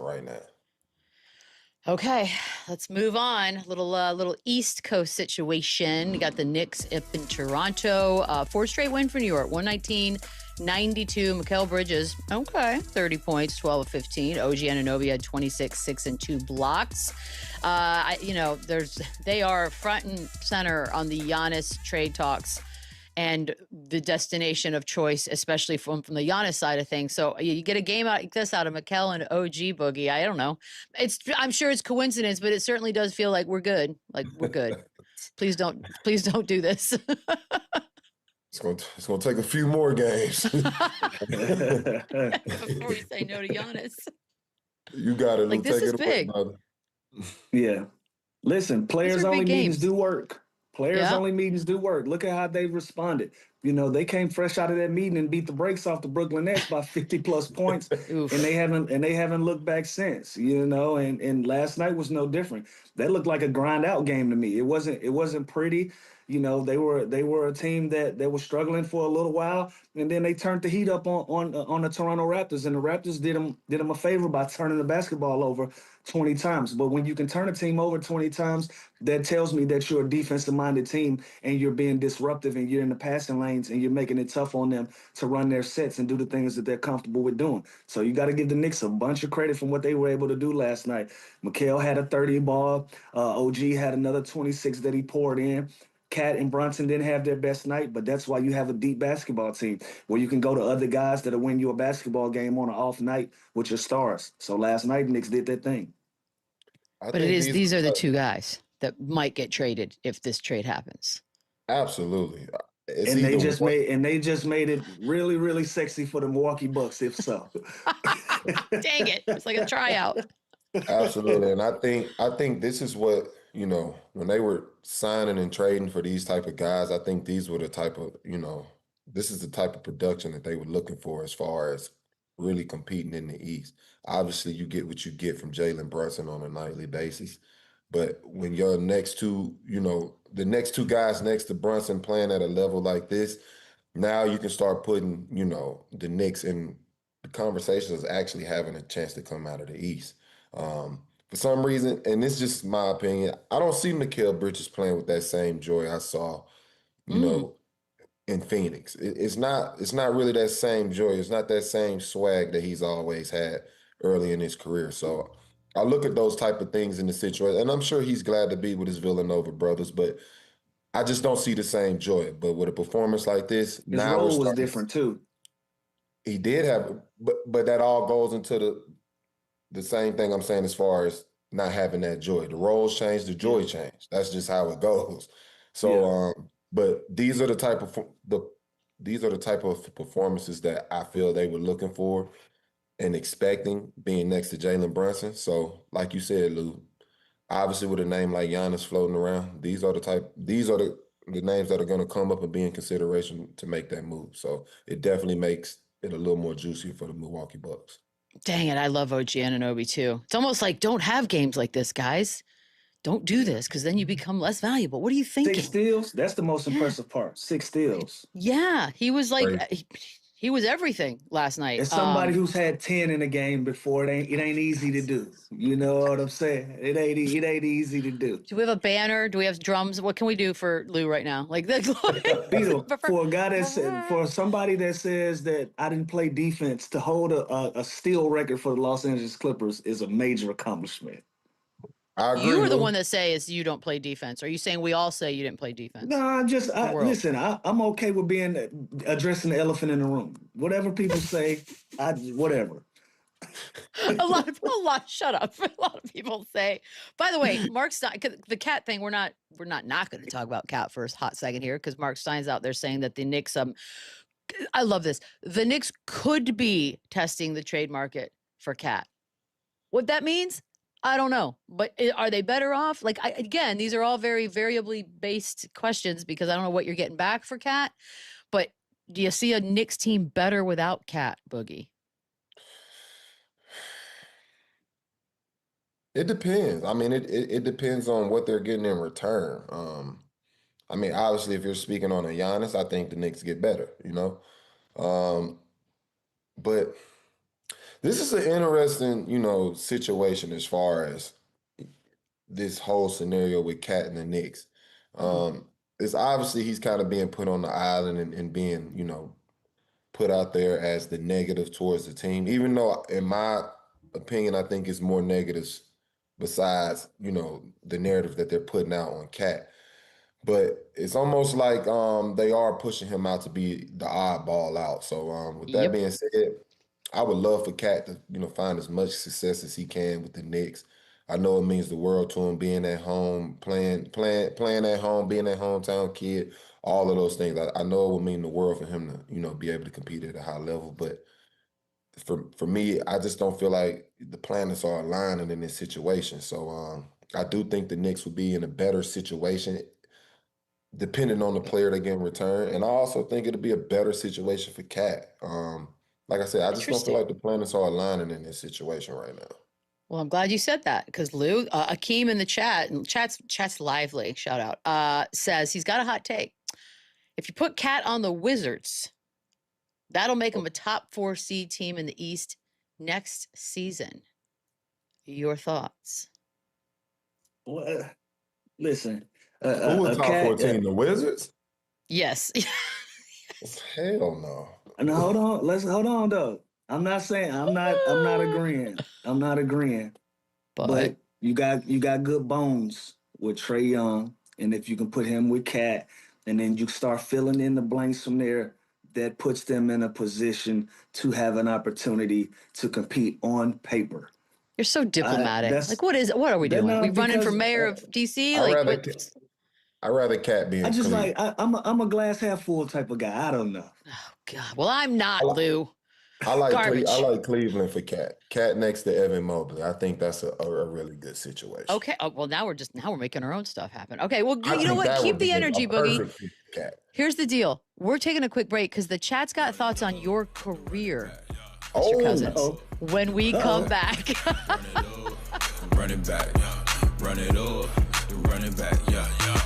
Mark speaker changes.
Speaker 1: right now.
Speaker 2: Okay, let's move on. Little East Coast situation. You got the Knicks up in Toronto. 4 straight win for New York. 119-92. Mikal Bridges, 30 points, 12 of 15. OG Anunoby had 26, 6 and 2 blocks. They are front and center on the Giannis trade talks and the destination of choice, especially from the Giannis side of things. So you get a game like this out of Mikal and OG, Boogie. I don't know. I'm sure it's coincidence, but it certainly does feel like we're good. Like we're good. Please don't do this.
Speaker 1: It's gonna take a few more games
Speaker 2: before we say no to Giannis.
Speaker 1: You got it.
Speaker 2: Like this is big.
Speaker 1: Brother.
Speaker 3: Yeah. Listen, players only meetings do work. Players only meetings do work. Look at how they've responded. You know, they came fresh out of that meeting and beat the brakes off the Brooklyn Nets by 50+ points, and they haven't looked back since. You know, and last night was no different. That looked like a grind out game to me. It wasn't pretty. You know, they were a team that was struggling for a little while, and then they turned the heat up on the Toronto Raptors, and the Raptors did them a favor by turning the basketball over 20 times. But when you can turn a team over 20 times, that tells me that you're a defensive-minded team and you're being disruptive and you're in the passing lanes and you're making it tough on them to run their sets and do the things that they're comfortable with doing. So you got to give the Knicks a bunch of credit from what they were able to do last night. Mikal had a 30 ball. OG had another 26 that he poured in. Cat and Brunson didn't have their best night, but that's why you have a deep basketball team where you can go to other guys that'll win you a basketball game on an off night with your stars. So last night, Knicks did that thing.
Speaker 2: But these are the two guys that might get traded if this trade happens.
Speaker 1: Absolutely.
Speaker 3: And they just made it really, really sexy for the Milwaukee Bucks, if so.
Speaker 2: Dang it. It's like a tryout.
Speaker 1: Absolutely. And I think this is what, you know, when they were signing and trading for these type of guys, I think these were the type of, you know, this is the type of production that they were looking for as far as really competing in the East. Obviously, you get what you get from Jalen Brunson on a nightly basis. But when your next two, you know, the next two guys next to Brunson playing at a level like this, now you can start putting, you know, the Knicks in the conversation is actually having a chance to come out of the East. For some reason, and this is just my opinion, I don't see Mikal Bridges playing with that same joy I saw, you know, in Phoenix. It's not really that same joy. It's not that same swag that he's always had early in his career. So I look at those type of things in the situation, and I'm sure he's glad to be with his Villanova brothers, but I just don't see the same joy. But with a performance like this,
Speaker 3: his role was different too.
Speaker 1: He did have, but that all goes into the same thing I'm saying as far as not having that joy. The roles change, the joy change. That's just how it goes. So, but these are the type of performances that I feel they were looking for and expecting being next to Jalen Brunson. So, like you said, Lou, obviously with a name like Giannis floating around, these are the names that are going to come up and be in consideration to make that move. So it definitely makes it a little more juicy for the Milwaukee Bucks.
Speaker 2: Dang it, I love OG Anunoby too. It's almost like don't have games like this, guys. Don't do this because then you become less valuable. What are you thinking?
Speaker 3: 6 steals? That's the most impressive part. 6 steals.
Speaker 2: Yeah, he was like he was everything last night.
Speaker 3: As somebody who's had 10 in a game before, it ain't easy to do. You know what I'm saying? It ain't easy to do.
Speaker 2: Do we have a banner? Do we have drums? What can we do for Lou right now? Like
Speaker 3: Beadle, for a guy for somebody that says that I didn't play defense, to hold a steal record for the Los Angeles Clippers is a major accomplishment.
Speaker 1: I agree,
Speaker 2: you were the one that says you don't play defense. Are you saying we all say you didn't play defense?
Speaker 3: No, listen. I'm okay with addressing the elephant in the room. Whatever people say, whatever.
Speaker 2: Shut up. A lot of people say. By the way, Mark Stein, the Cat thing. We're not going to talk about Cat for a hot second here because Mark Stein's out there saying that the Knicks. I love this. The Knicks could be testing the trade market for Cat. What that means, I don't know. But are they better off? Like again, these are all very variably based questions because I don't know what you're getting back for Cat. But do you see a Knicks team better without Cat, Boogie?
Speaker 1: It depends. I mean, it depends on what they're getting in return. I mean, obviously, if you're speaking on a Giannis, I think the Knicks get better, you know. But This is an interesting, situation as far as this whole scenario with Cat and the Knicks. It's obviously he's kind of being put on the island and being, put out there as the negative towards the team, even though, in my opinion, I think it's more negatives besides, the narrative that they're putting out on Cat. But it's almost like they are pushing him out to be the oddball out. So with that being said, I would love for Cat to, find as much success as he can with the Knicks. I know it means the world to him, being at home, playing at home, being a hometown kid, all of those things. I know it would mean the world for him to, be able to compete at a high level. But for me, I just don't feel like the planets are aligning in this situation. So I do think the Knicks would be in a better situation depending on the player they get in return. And I also think it'll be a better situation for Cat. Like I said, I just don't feel like the planets are aligning in this situation right now.
Speaker 2: Well, I'm glad you said that because Lou, Akeem in the chat, and chat's lively, shout out, says he's got a hot take. If you put Cat on the Wizards, that'll make him a top 4 seed team in the East next season. Your thoughts?
Speaker 3: Well, listen.
Speaker 1: Who was top 14? The Wizards?
Speaker 2: Yes.
Speaker 1: Hell no.
Speaker 3: No, hold on. Hold on though. I'm not agreeing. I'm not agreeing. But you got good bones with Trae Young, and if you can put him with Cat, and then you start filling in the blanks from there, that puts them in a position to have an opportunity to compete on paper.
Speaker 2: You're so diplomatic. What are we doing? We running for mayor of DC?
Speaker 1: I'd rather Cat be in Cleveland.
Speaker 3: I'm a glass half full type of guy. I don't know.
Speaker 2: Oh God. Well, I'm not, Lou.
Speaker 1: I like Cleveland for Cat. Cat next to Evan Mobley. I think that's a really good situation.
Speaker 2: Okay. Oh, well, now we're making our own stuff happen. Okay. Well, you know what? Keep the energy, Boogie. Here's the deal. We're taking a quick break because the chat's got thoughts on your career, Mr. Cousins. When we come back.
Speaker 4: Run it back, run it up, run it back, yeah.